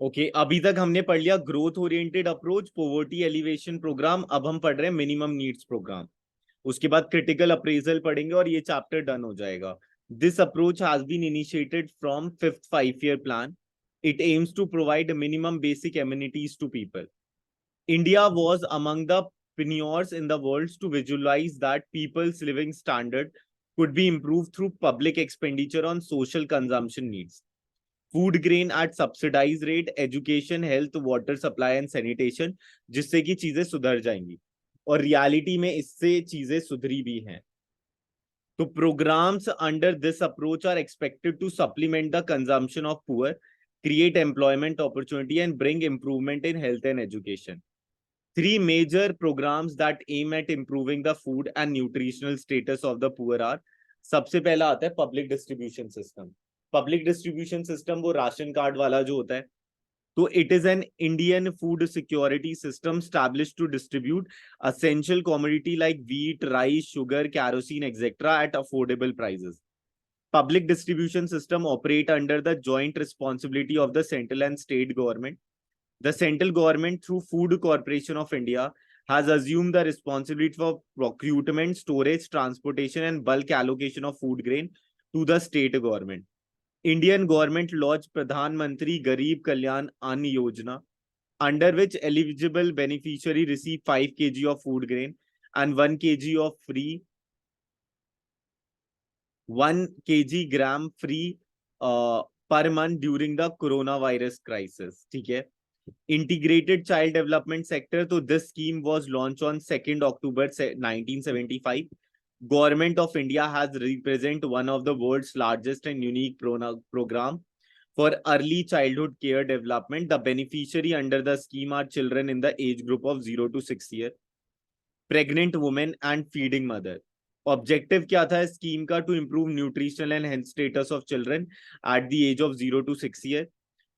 Okay अभी तक हमने पढ़ लिया growth oriented approach, poverty alleviation programme. अब हम पढ़ रहे हैं मिनिमम नीड्स प्रोग्राम। उसके बाद क्रिटिकल अप्रेजल पढ़ेंगे और ये चैप्टर डन हो जाएगा। This approach has been initiated from fifth 5 year plan. It aims to provide minimum basic amenities to people. India was among the pioneers in the world to visualize that people's living standard could be improved through public expenditure on social consumption needs. Food grain at subsidized rate, education, health, water supply and sanitation, जिससे कि चीजें सुधर जाएंगी और reality में इससे चीजें सुधरी भी हैं। तो programs under this approach are expected to supplement the consumption of poor, create employment opportunity and bring improvement in health and education. Three major programs that aim at improving the food and nutritional status of the poor are, सबसे पहला आता है public distribution system. Public distribution system वो ration card वाला जो होता है, तो it is an Indian food security system established to distribute essential commodity like wheat, rice, sugar, kerosene, etc. at affordable prices. Public distribution system operate under the joint responsibility of the central and state government. The central government, through Food Corporation of India, has assumed the responsibility for procurement, storage, transportation, and bulk allocation of food grain to the state government. Indian government launched Pradhan Mantri Garib Kalyan Ann Yojana, under which eligible beneficiary receive 5 kg of food grain and 1 kg of free 1 kg gram free per month during the coronavirus crisis. ठीक है। Integrated Child Development Sector, तो this scheme was launched on 2nd October 1975. Government of India has represent one of the world's largest and unique program for early childhood care development. The beneficiary under the scheme are children in the age group of 0 to 6 years, pregnant women and feeding mother. Objective क्या था scheme का? To improve nutritional and health status of children at the age of 0 to 6 years,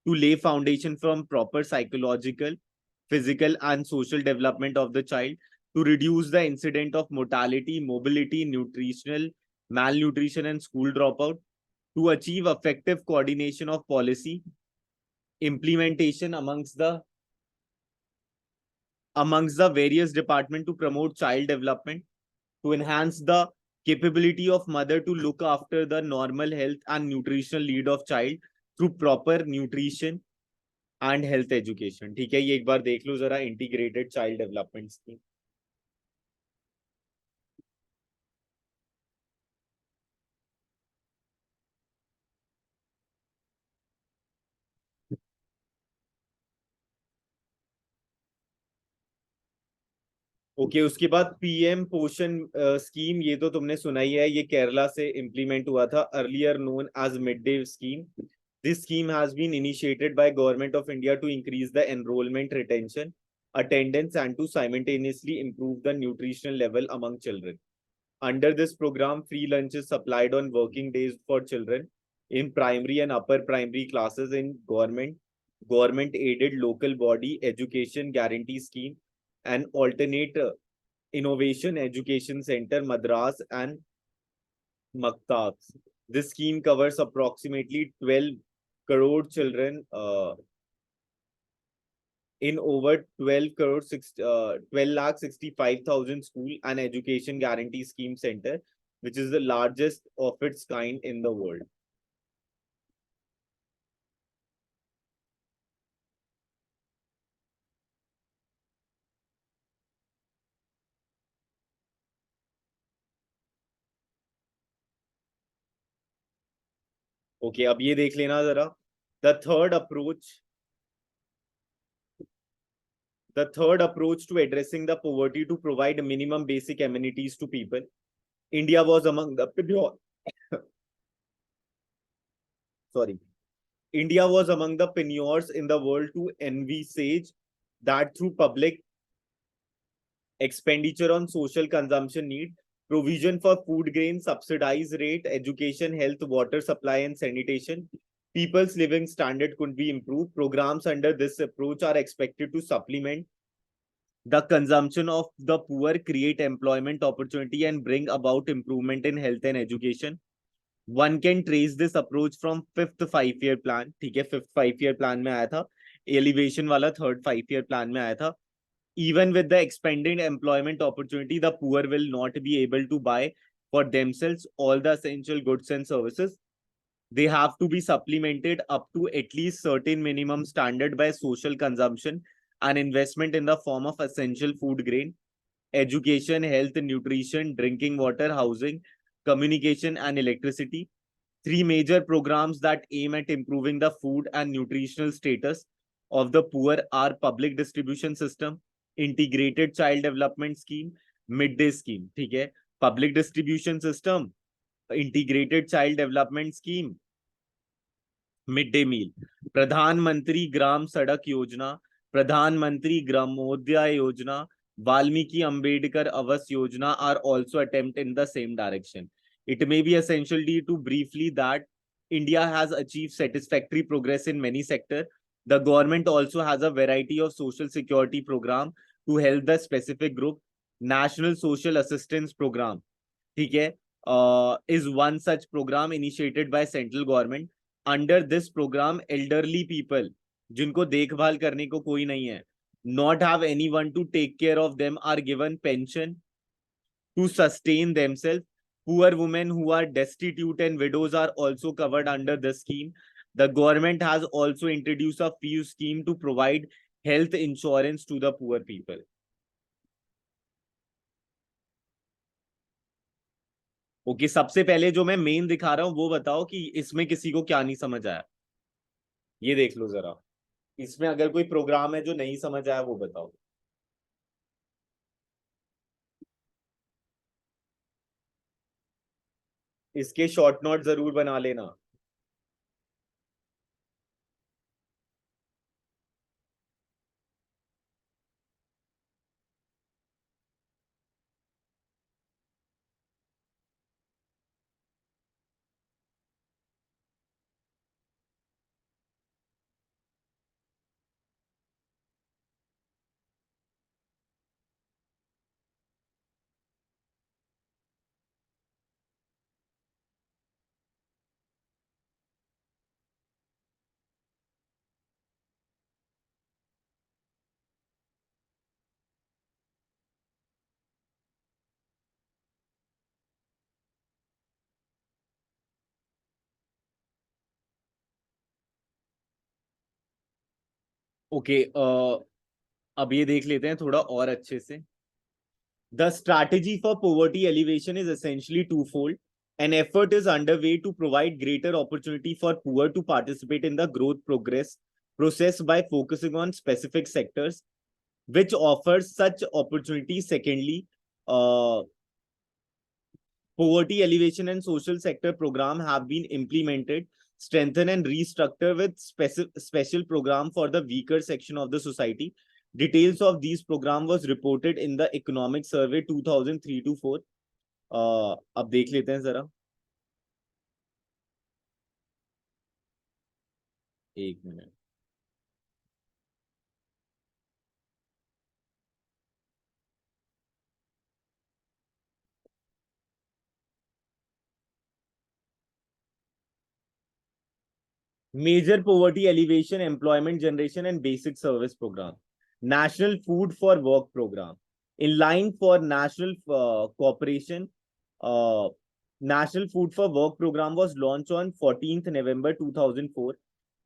to lay foundation from proper psychological, physical and social development of the child, to reduce the incident of mortality, mobility, nutritional malnutrition and school dropout, to achieve effective coordination of policy implementation amongst the various departments to promote child development, to enhance the capability of mother to look after the normal health and nutritional need of child through proper nutrition and health education. ठीक है, ये एक बार देख लो जरा integrated child development scheme. Okay उसके बाद PM पोषण scheme, ये तो तुमने सुना ही है, ये केरला से इंप्लीमेंट हुआ था, earlier known as mid day scheme. This scheme has been initiated by government of India to increase the enrolment, retention, attendance and to simultaneously improve the nutritional level among children. Under this program, free lunch is supplied on working days for children in primary and upper primary classes in government aided local body education guarantee scheme and alternate innovation education center Madras and Maktabs. This scheme covers approximately 12 crore children in over 12 lakh 65,000 school and education guarantee scheme center, which is the largest of its kind in the world. Okay अब ये देख लेना जरा, the third approach the third approach to addressing the poverty to provide minimum basic amenities to people. India was among the sorry, India was among the pioneers in the world to envisage that through public expenditure on social consumption need, provision for food grain, subsidized rate, education, health, water supply, and sanitation, people's living standard could be improved. Programs under this approach are expected to supplement the consumption of the poor, create employment opportunity, and bring about improvement in health and education. One can trace this approach from fifth 5 year plan. ठीक है, fifth 5 year plan में आया था. Elevation वाला third 5 year plan में आया था। Even with the expanded employment opportunity, the poor will not be able to buy for themselves all the essential goods and services. They have to be supplemented up to at least certain minimum standard by social consumption and investment in the form of essential food grain, education, health, nutrition, drinking water, housing, communication, and electricity. Three major programs that aim at improving the food and nutritional status of the poor are public distribution system, integrated child development scheme, midday scheme. ठीक है, public distribution system, integrated child development scheme, mid day meal, प्रधानमंत्री ग्राम सड़क योजना, प्रधानमंत्री ग्रामोदय योजना, Valmiki Ambedkar Awas Yojana are also attempt in the same direction. It may be essential to briefly that India has achieved satisfactory progress in many sectors. The government also has a variety of social security program to help the specific group. National Social Assistance Program, ठीक है, is one such program initiated by central government. Under this programme elderly people, जिनको देखभाल करने को कोई नहीं है, not have anyone to take care of them, are given pension to sustain themselves. Poor women who are destitute and widows are also covered under this scheme. The government has also introduced a few scheme to provide health insurance to the poor people. Okay, सबसे पहले जो मैं main दिखा रहा हूं वो बताओ कि इसमें किसी को क्या नहीं समझ आया. ये देख लो जरा, इसमें अगर कोई प्रोग्राम है जो नहीं समझ आया वो बताओ. इसके शॉर्ट नोट जरूर बना लेना. ओके, अब ये देख लेते हैं थोड़ा और अच्छे से. The strategy for poverty alleviation is essentially twofold. An effort is underway to provide greater opportunity for poor to participate in the growth progress process by focusing on specific sectors which offers such opportunities. Secondly, poverty alleviation and social sector program have been implemented, strengthened and restructured with special program for the weaker section of the society. Details of these program was reported in the economic survey 2003 to 4. अब देख लेते हैं जरा, एक minute. Major poverty alleviation, employment generation, and basic service program. National Food for Work program. In line for national cooperation, National Food for Work program was launched on 14th November 2004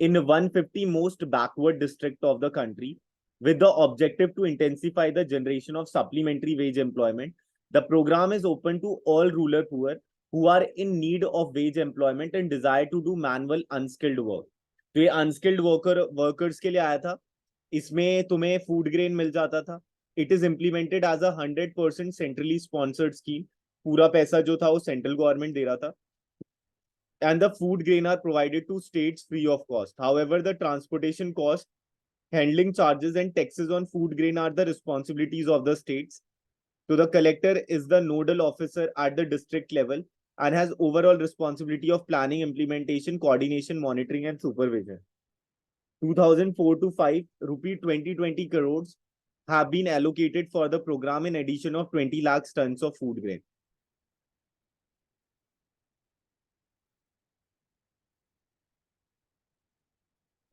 in 150 most backward district of the country with the objective to intensify the generation of supplementary wage employment. The program is open to all rural poor who are in need of wage employment and desire to do manual unskilled work. तो ये unskilled workers के लिए आया था. इसमें तुम्हें food grain मिल जाता था. It is implemented as 100% centrally sponsored scheme. पूरा पैसा जो था वो सेंट्रल गवर्नमेंट दे रहा था. And the food grain are provided to states free of cost. However, the transportation cost, handling charges, and taxes on food grain are the responsibilities of the states. So the collector is the nodal officer at the district level and has overall responsibility of planning, implementation, coordination, monitoring, and supervision. 2004 to 5 rupee 2020 crores have been allocated for the program in addition of 20 lakh tons of food grain.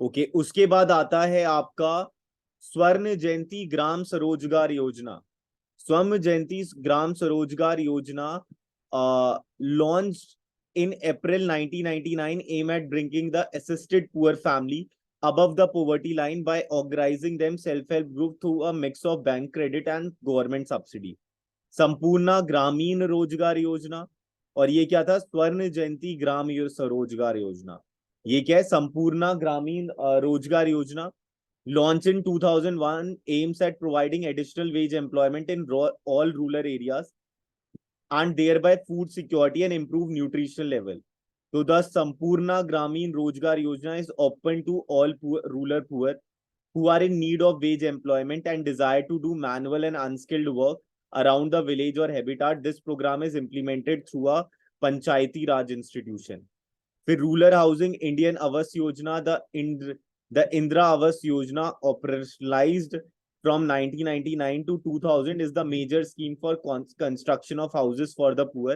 Okay, उसके बाद आता है आपका स्वर्ण जयंती ग्राम स्वरोजगार योजना। स्वर्ण जयंती ग्राम स्वरोजगार योजना launched in April 1999, aim at bringing the assisted poor family above the poverty line by organizing them self-help group through a mix of bank credit and government subsidy. संपूर्ण ग्रामीण रोजगार योजना। और ये क्या था? स्वर्ण जयंती ग्राम स्वरोजगार योजना। ये क्या है? संपूर्ण ग्रामीण रोजगार योजना, launched in 2001, aims at providing additional wage employment in all rural areas and thereby food security and improve nutritional level. So the Sampurna Gramin Rojgar Yojana is open to all rural poor who are in need of wage employment and desire to do manual and unskilled work around the village or habitat. This program is implemented through a Panchayati Raj institution. फिर rural housing Indian Awas Yojana, the Indira Awas Yojana operationalised from 1999 to 2000 is the major scheme for construction of houses for the poor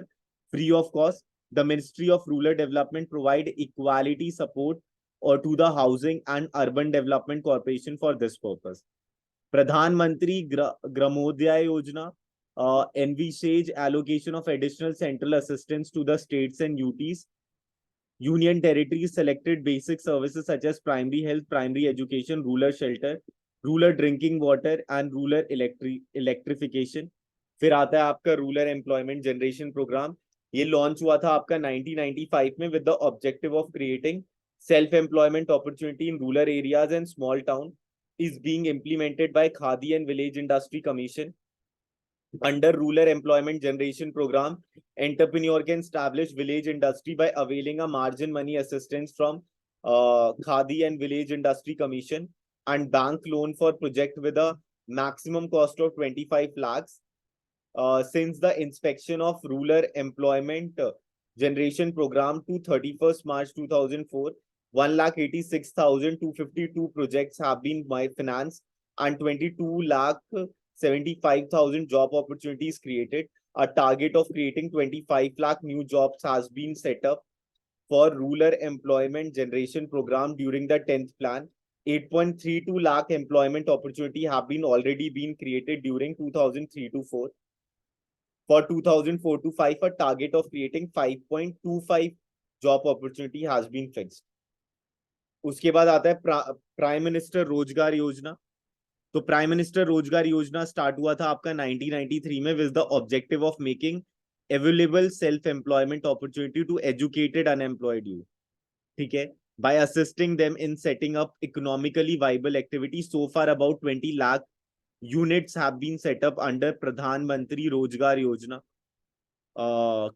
free of cost. The Ministry of Rural Development provide equality support or to the Housing and Urban Development Corporation for this purpose. Pradhan Mantri Gramodyay Yojana envisage allocation of additional central assistance to the states and UTs union territories selected basic services such as primary health, primary education, rural shelter, rural drinking water and rural electrification. फिर आता है आपका rural employment generation programme. ये launch हुआ था आपका 1995 में with the objective of creating self employment opportunity in rural areas and small town, is being implemented by khadi and village industry commission. Under Rural Employment Generation Program, entrepreneur can establish village industry by availing a margin money assistance from Khadi and Village Industry Commission and bank loan for project with a maximum cost of 25 lakhs. Since the inspection of Rural Employment Generation Program to 31st March 2004, 1,86,252 projects have been financed and 22 lakh 75,000 job opportunities created. A target of creating 25 lakh new jobs has been set up for Rural Employment Generation Program during the 10th plan. 8.32 lakh employment opportunity have been already been created during 2003 to 4. For 2004 to 5, a target of creating 5.25 job opportunity has been fixed. उसके बाद आता है prime minister Rozgar योजना। तो prime minister Rozgar योजना start हुआ था आपका 1993 में with the objective of making available self employment opportunity to educated unemployed youth. ठीक है, by assisting them in setting up economically viable activities. So far about 20 lakh units have been set up under Pradhan Mantri Rojgar Yojana,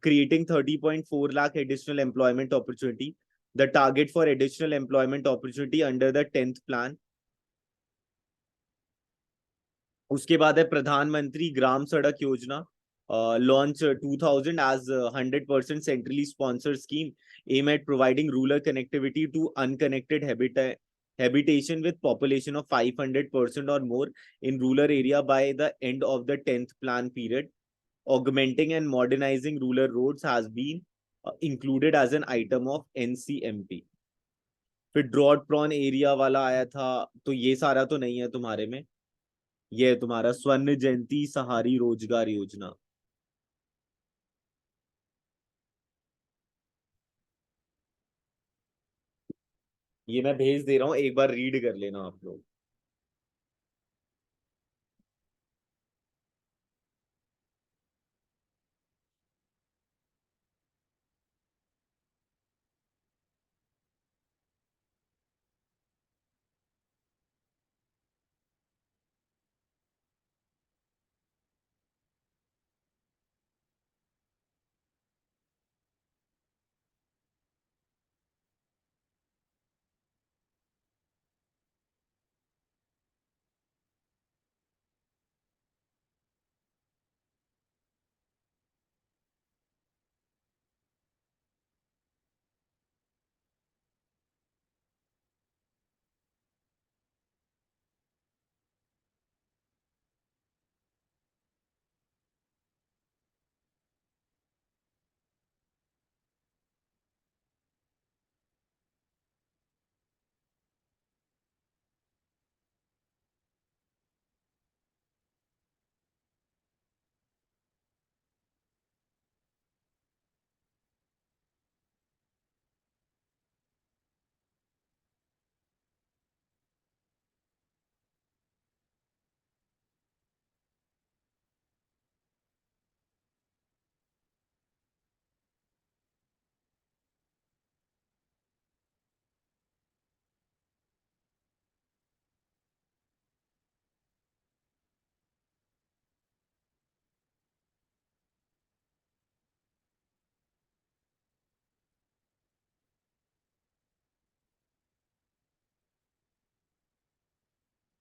creating 30.4 lakh additional employment opportunity. The target for additional employment opportunity under the 10th plan. उसके बाद है प्रधानमंत्री ग्राम सड़क योजना, launch 2000 as 100% centrally sponsored scheme, aim at providing rural connectivity to unconnected habitation with population of 500% or more in rural area by the end of the 10th plan period. Augmenting and modernizing rural roads has been included as an item of NCMP. फिर drought prawn area वाला आया था, तो ये सारा तो नहीं है तुम्हारे में। ये है तुम्हारा स्वर्ण जयंती सहारी रोजगार योजना। ये मैं भेज दे रहा हूँ, एक बार रीड कर लेना आप लोग।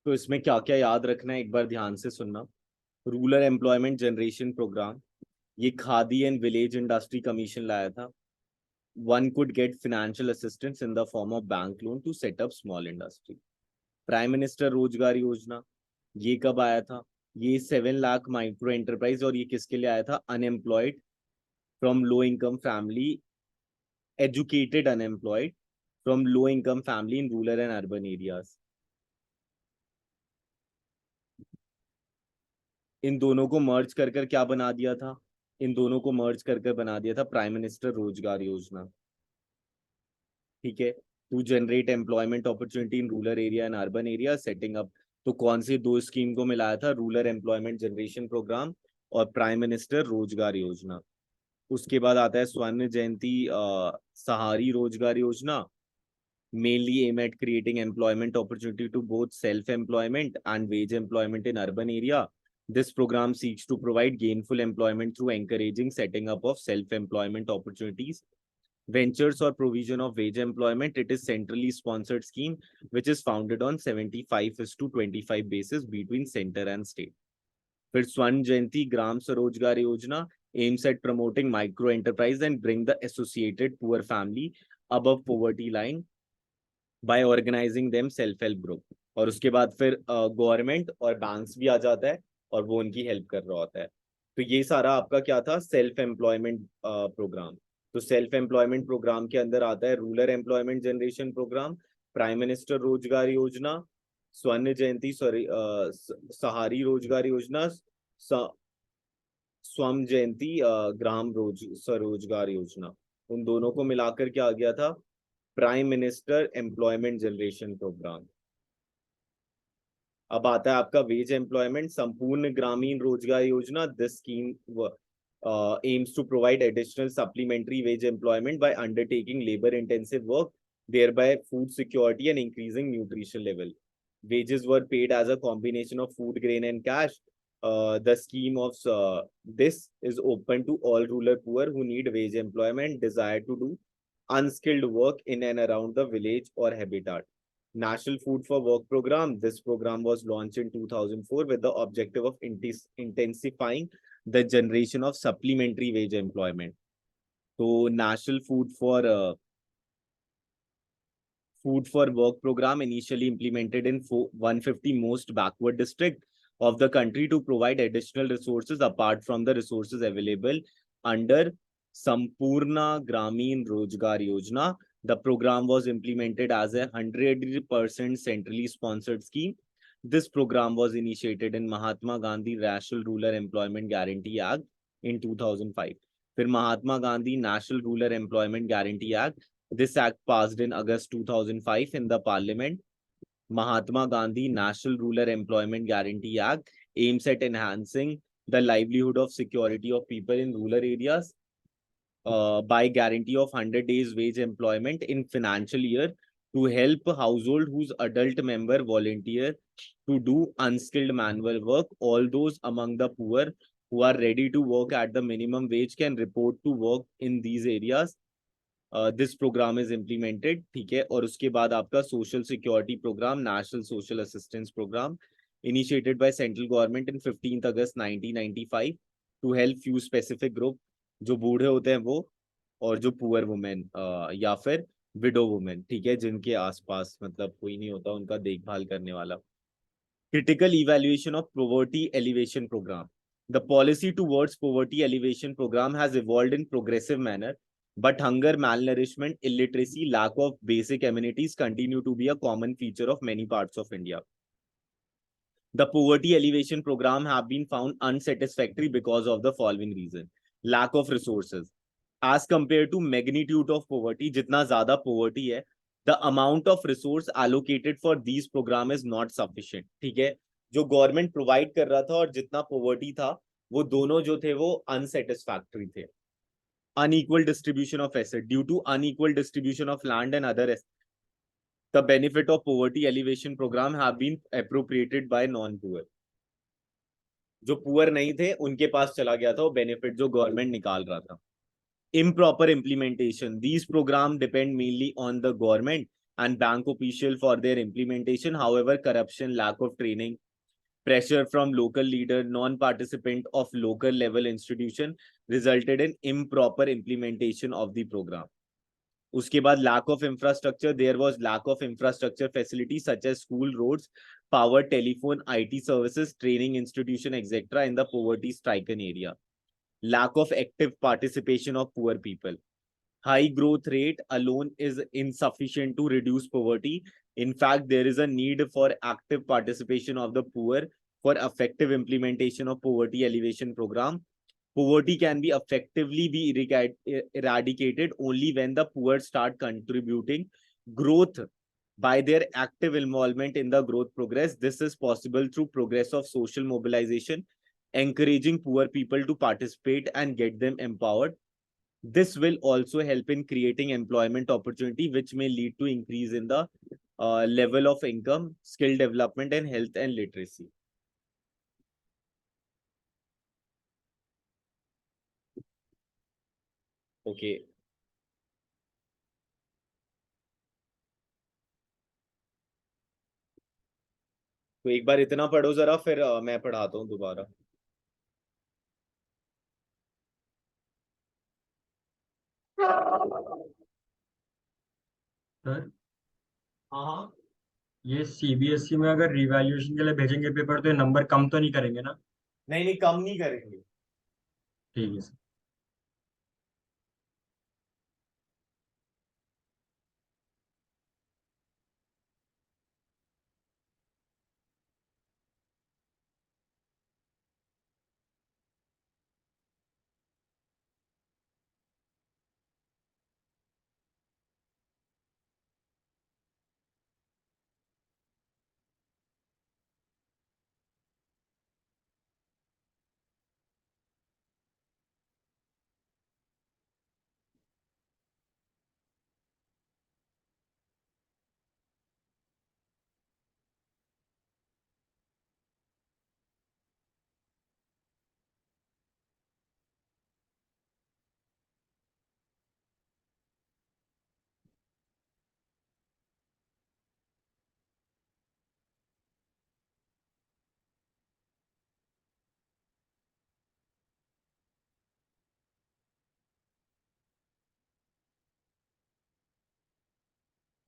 तो इसमें क्या क्या याद रखना है एक बार ध्यान से सुनना। रूरल एम्प्लॉयमेंट जनरेशन प्रोग्राम, ये Khadi and village industry commission लाया था। One could get financial assistance in the form of bank loan to set up small industry. Prime minister Rozgar Yojana, ये कब आया था? ये 7 लाख माइक्रो एंटरप्राइज, और ये किसके लिए आया था? Unemployed from low income family, educated unemployed from low income family in rural and urban areas. इन दोनों को मर्ज कर कर क्या बना दिया था? इन दोनों को मर्ज कर कर बना दिया था प्राइम मिनिस्टर रोजगार योजना। ठीक है, to generate employment opportunity in rural area and urban area setting up. तो कौन सी दो स्कीम को मिलाया था? रूरल एम्प्लॉयमेंट जनरेशन प्रोग्राम और प्राइम मिनिस्टर रोजगार योजना। उसके बाद आता है स्वर्ण जयंती सहारी रोजगार योजना, mainly aim at creating employment opportunity to both self-employment and wage employment in urban area. This program seeks to provide gainful employment through encouraging setting up of self-employment opportunities, ventures or provision of wage employment. It is centrally sponsored scheme which is founded on 75:25 basis between center and state. फिर स्वर्ण जयंती ग्राम स्वरोजगार योजना aims at promoting micro enterprise and bring the associated poor family above poverty line by organizing them self help group. और उसके बाद फिर government और banks भी आ जाता है और वो उनकी हेल्प कर रहा होता है। तो ये सारा आपका क्या था? Self employment programme. तो सेल्फ एम्प्लॉयमेंट प्रोग्राम के अंदर आता है rural employment generation programme, prime minister Rozgar Yojana, स्वर्ण जयंती सॉरी सहारी रोजगार योजना, स्वर्ण जयंती ग्राम स्वरोजगार योजना। उन दोनों को मिलाकर क्या आ गया था? Prime minister employment generation programme. अब आता है आपका वेज एम्प्लॉयमेंट संपूर्ण ग्रामीण रोजगार योजना। This scheme aims to provide additional supplementary wage employment by undertaking labor intensive work, thereby food security and increasing nutrition level. Wages were paid as a combination of food grain and cash. The scheme of this is open to all rural poor who need wage employment, desire to do unskilled work in and around the village or habitat. National Food for Work program. This program was launched in 2004 with the objective of intensifying the generation of supplementary wage employment. So National Food for Work program initially implemented in 150 most backward district of the country to provide additional resources apart from the resources available under Sampurna Gramin Rojgar Yojana. The program was implemented as a 100% centrally sponsored scheme. This program was initiated in Mahatma Gandhi National Rural Employment Guarantee Act in 2005. फिर Mahatma Gandhi National Rural Employment Guarantee Act. This act passed in August 2005 in the Parliament. Mahatma Gandhi National Rural Employment Guarantee Act aims at enhancing the livelihood of security of people in rural areas by guarantee of 100 days wage employment in financial year to help household whose adult member volunteer to do unskilled manual work. All those among the poor who are ready to work at the minimum wage can report to work in these areas. This program is implemented. ठीक है, और उसके बाद आपका social security programme, national social assistance programme initiated by central government in 15th August 1995 to help few specific group, जो बूढ़े होते हैं वो, और जो पुअर वुमेन या फिर विडो वुमेन, ठीक है, जिनके आसपास मतलब कोई नहीं होता उनका देखभाल करने वाला। Critical evaluation of poverty elevation program. The policy towards poverty elevation program has evolved in progressive manner, but hunger, malnourishment, illiteracy, lack of basic amenities continue to be a common feature of many parts of India. The poverty elevation program have been found unsatisfactory because of the following reason. Lack of resources. As compared to magnitude of poverty, जितना ज़्यादा poverty है, the amount of resource allocated for these program is not sufficient. ठीक है, जो government provide कर रहा था और जितना poverty था, वो दोनों जो थे वो unsatisfactory थे. Unequal distribution of asset. Due to unequal distribution of land and other assets, the benefit of poverty elevation program have been appropriated by non-poor. जो पुअर नहीं थे उनके पास चला गया था वो बेनिफिट जो गवर्नमेंट निकाल रहा था. Improper implementation. These programs depend mainly on the government and bank official for their implementation. However, corruption, lack of training, pressure from local leader, non-participant of local level institution resulted in improper implementation of the program. उसके बाद lack of infrastructure, there was lack of infrastructure facilities such as school, roads, power, telephone, IT services, training institution, etc. in the poverty stricken area. Lack of active participation of poor people. High growth rate alone is insufficient to reduce poverty. In fact, there is a need for active participation of the poor for effective implementation of poverty alleviation program. Poverty can be effectively be eradicated only when the poor start contributing growth by their active involvement in the growth progress. This is possible through progress of social mobilization, encouraging poor people to participate and get them empowered. This will also help in creating employment opportunity, which may lead to increase in the level of income, skill development, and health and literacy. Okay. तो एक बार इतना पढ़ो जरा, फिर मैं पढ़ाता हूँ दोबारा. सर हाँ, ये सीबीएसई में अगर रिवैल्यूएशन के लिए भेजेंगे पेपर तो ये नंबर कम तो नहीं करेंगे ना? नहीं नहीं, कम नहीं करेंगे. ठीक है sir.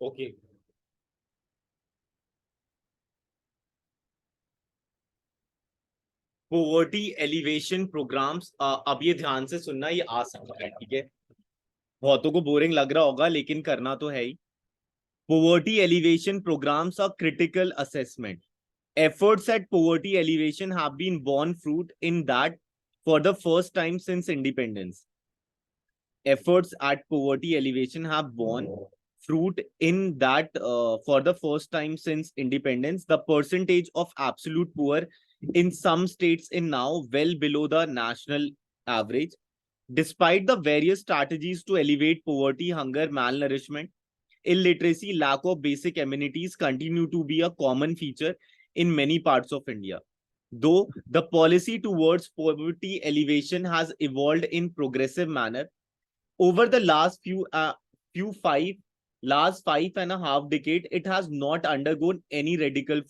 Okay. Poverty alleviation programmes, अब ये ध्यान से सुनना, ये आ सकता है, ठीक है. बहुतों को बोरिंग लग रहा होगा, लेकिन करना तो है ही. Poverty alleviation programmes are critical assessment. Efforts at poverty alleviation have been borne fruit in that for the first time since independence. Efforts at poverty alleviation have borne fruit in that for the first time since independence. The percentage of absolute poor in some states is now well below the national average. Despite the various strategies to alleviate poverty, hunger, malnourishment, illiteracy, lack of basic amenities continue to be a common feature in many parts of India. Though the policy towards poverty alleviation has evolved in progressive manner over the last last 5.5 decade, it has not undergone any radical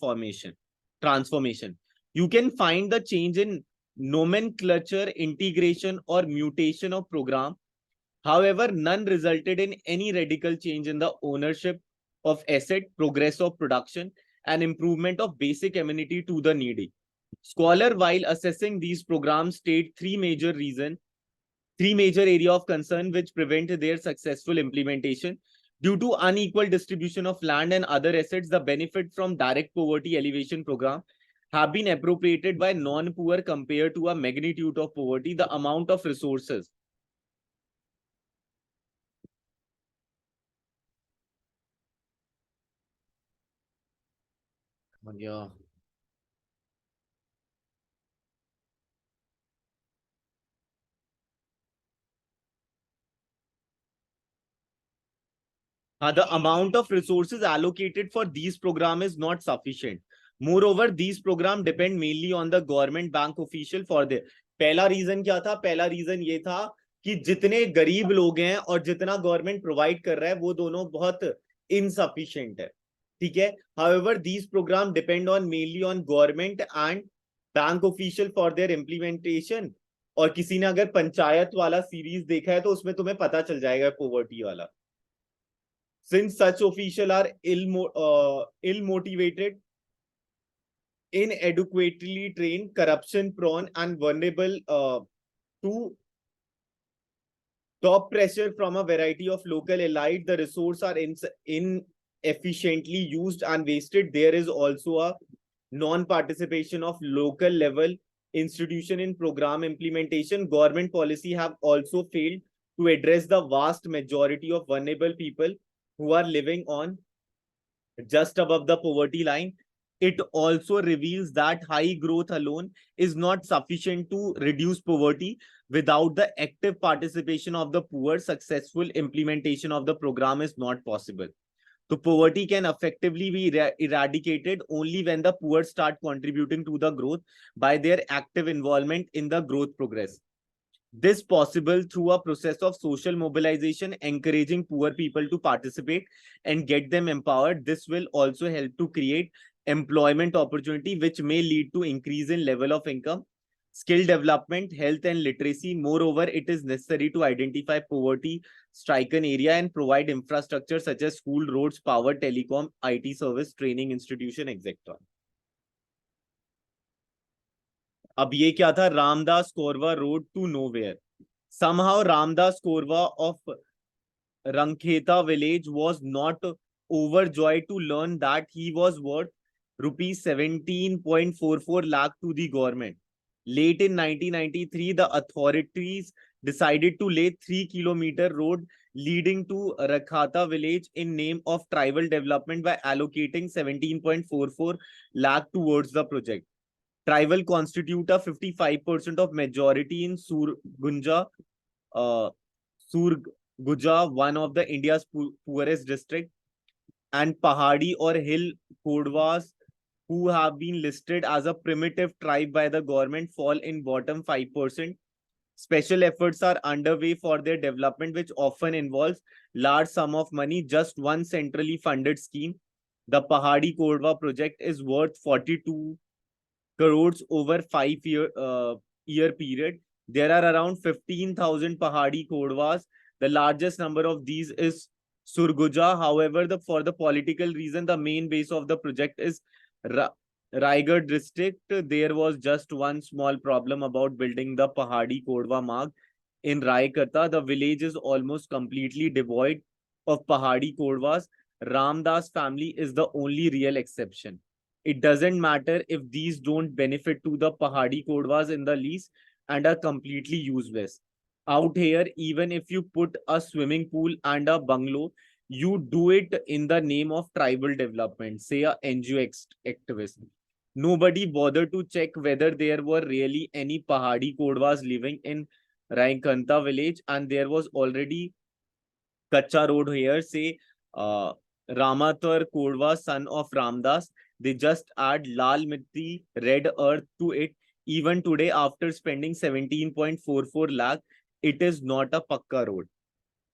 transformation. You can find the change in nomenclature, integration, or mutation of program. However, none resulted in any radical change in the ownership of asset, progress of production, and improvement of basic amenity to the needy. Scholar, while assessing these programs, state three major area of concern which prevent their successful implementation. Due to unequal distribution of land and other assets, the benefit from direct poverty alleviation program have been appropriated by non-poor compared to a magnitude of poverty, the amount of resources. Yeah. The amount of resources allocated for these programs is not sufficient. Moreover, these programs depend mainly on the government bank official for the. पहला reason क्या था? पहला reason ये था कि जितने गरीब लोग हैं और जितना गवर्नमेंट प्रोवाइड कर रहा है वो दोनों बहुत insufficient है, ठीक है. However, these programs depend on mainly on government and bank official for their implementation. और किसी ने अगर पंचायत वाला सीरीज देखा है तो उसमें तुम्हें पता चल जाएगा पोवर्टी वाला. Since such official are ill motivated, inadequately trained, corruption prone, and vulnerable to top pressure from a variety of local elite, the resources are inefficiently used and wasted. There is also a non-participation of local level institution in program implementation. Government policy have also failed to address the vast majority of vulnerable people who are living on just above the poverty line. It also reveals that high growth alone is not sufficient to reduce poverty. Without the active participation of the poor, successful implementation of the program is not possible. So poverty can effectively be eradicated only when the poor start contributing to the growth by their active involvement in the growth progress. This possible through a process of social mobilization, encouraging poor people to participate and get them empowered. This will also help to create employment opportunity, which may lead to increase in level of income, skill development, health and literacy. Moreover, it is necessary to identify poverty stricken area and provide infrastructure such as school, roads, power, telecom, IT service, training institution, etc. अब ये क्या था? Ramdas Korwa road to nowhere. Somehow Ramdas Korwa of Rankheta village was not overjoyed to learn that he was worth rupees 17.44 lakh to the government. Late in 1993, the authorities decided to lay 3-kilometer road leading to Rakhata village in name of tribal development by allocating 17.44 lakh towards the project. Tribal constitute a 55% of majority in Surgunja, Surguja, one of the India's poorest district, and Pahadi or hill Kodwas, who have been listed as a primitive tribe by the government, fall in bottom 5%. Special efforts are underway for their development, which often involves large sum of money. Just one centrally funded scheme, the Pahadi Kodwa project, is worth 42 crores over 5-year period. There are around 15,000 Pahadi Kodwas. The largest number of these is Surguja. However, for the political reason, the main base of the project is Raigad district. There was just one small problem about building the Pahadi Kodwa Marg in Raikata. The village is almost completely devoid of Pahadi Kodwas. Ramdas family is the only real exception. It doesn't matter if these don't benefit to the Pahadi Kodwas in the least and are completely useless. Out here, even if you put a swimming pool and a bungalow, you do it in the name of tribal development, say a NGO activist. Nobody bothered to check whether there were really any Pahadi Kodwas living in Raikanta village, and there was already Kacha road here, say Ramatar Kodwa, son of Ramdas. They just add Lal Mitti, red earth to it. Even today, after spending 17.44 lakh, it is not a Pakka road.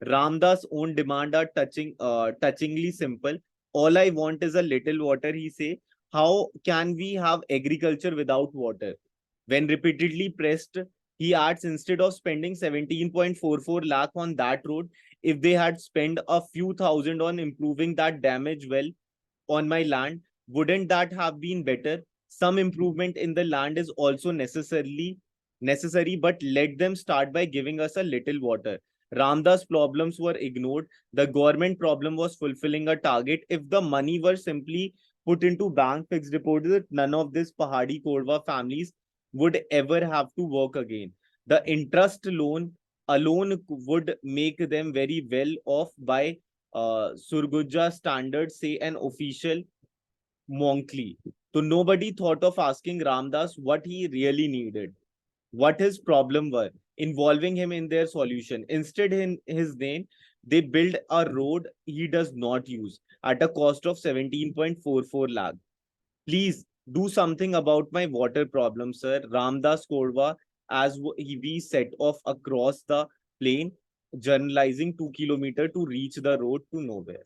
Ramdas' own demand are touchingly simple. All I want is a little water, he say. How can we have agriculture without water? When repeatedly pressed, he adds, instead of spending 17.44 lakh on that road, if they had spent a few thousand on improving that damaged well on my land, wouldn't that have been better? Some improvement in the land is also necessary, but let them start by giving us a little water. Ramdas' problems were ignored. The government problem was fulfilling a target. If the money were simply put into bank fixed deposit, none of this Pahadi Kodwa families would ever have to work again. The interest loan alone would make them very well off by Surguja standards, say an official Monkly. So nobody thought of asking Ramdas what he really needed, what his problem were, involving him in their solution. Instead, in his name, they build a road he does not use at a cost of 17.44 lakh. Please do something about my water problem, sir. Ramdas Kodwa, as we set off across the plain, journalizing 2 kilometers to reach the road to nowhere.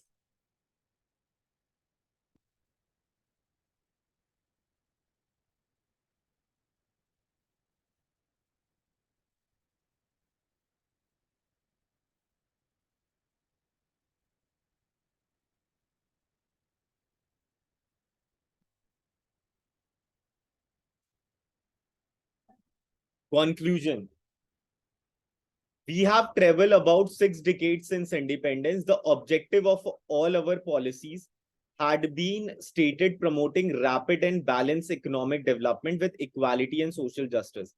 Conclusion. We have traveled about 6 decades since independence. The objective of all our policies had been stated promoting rapid and balanced economic development with equality and social justice.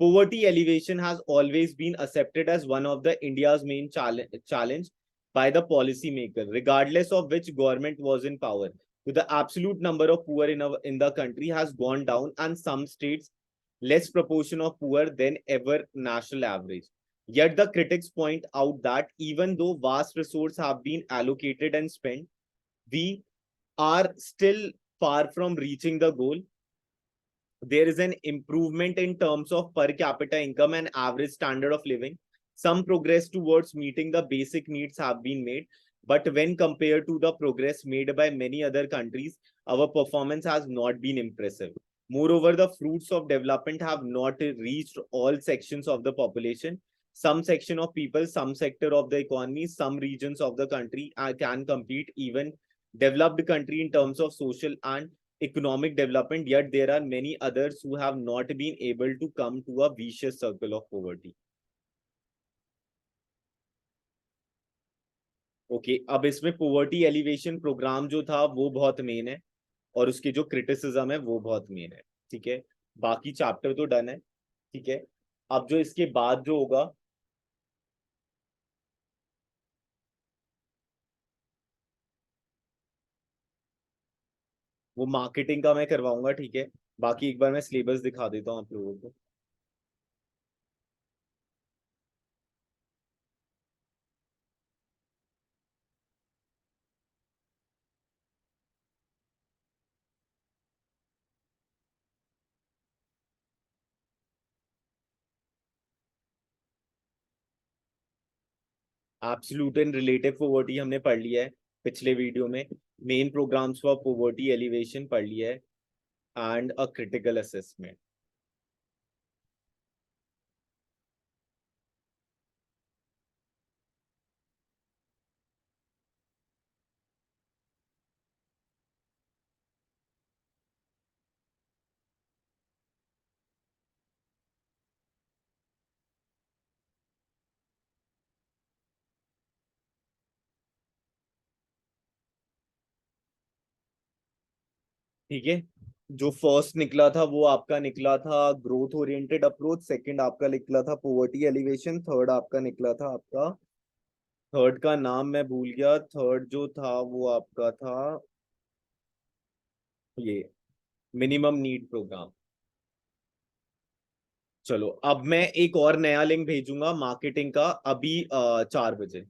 Poverty alleviation has always been accepted as one of the India's main challenge by the policymaker, regardless of which government was in power. So the absolute number of poor in the country has gone down, and some states less proportion of poor than ever national average. Yet the critics point out that even though vast resources have been allocated and spent, we are still far from reaching the goal. There is an improvement in terms of per capita income and average standard of living. Some progress towards meeting the basic needs have been made, but when compared to the progress made by many other countries, our performance has not been impressive. Moreover, the fruits of development have not reached all sections of the population. Some section of people, some sector of the economy, some regions of the country can compete even developed country in terms of social and economic development, yet there are many others who have not been able to come to a vicious circle of poverty. Okay अब इसमें poverty elevation programme जो था वो बहुत main है और उसकी जो क्रिटिसिज्म है वो बहुत मेन है, ठीक है। बाकी चैप्टर तो डन है, ठीक है। अब जो इसके बाद जो होगा वो मार्केटिंग का मैं करवाऊंगा, ठीक है। बाकी एक बार मैं सिलेबस दिखा देता हूँ आप लोगों को। एब्सोल्यूट एंड रिलेटिव पोवर्टी हमने पढ़ लिया है पिछले वीडियो में। Main programmes for poverty alleviation पढ़ लिया है एंड अ क्रिटिकल असेसमेंट। ठीक है, जो फर्स्ट निकला था वो आपका निकला था ग्रोथ ओरिएंटेड अप्रोच, सेकंड आपका निकला था पोवर्टी एलिवेशन, थर्ड आपका निकला था आपका, थर्ड का नाम मैं भूल गया, थर्ड जो था वो आपका था ये मिनिमम नीड प्रोग्राम। चलो अब मैं एक और नया लिंक भेजूंगा मार्केटिंग का अभी 4 बजे।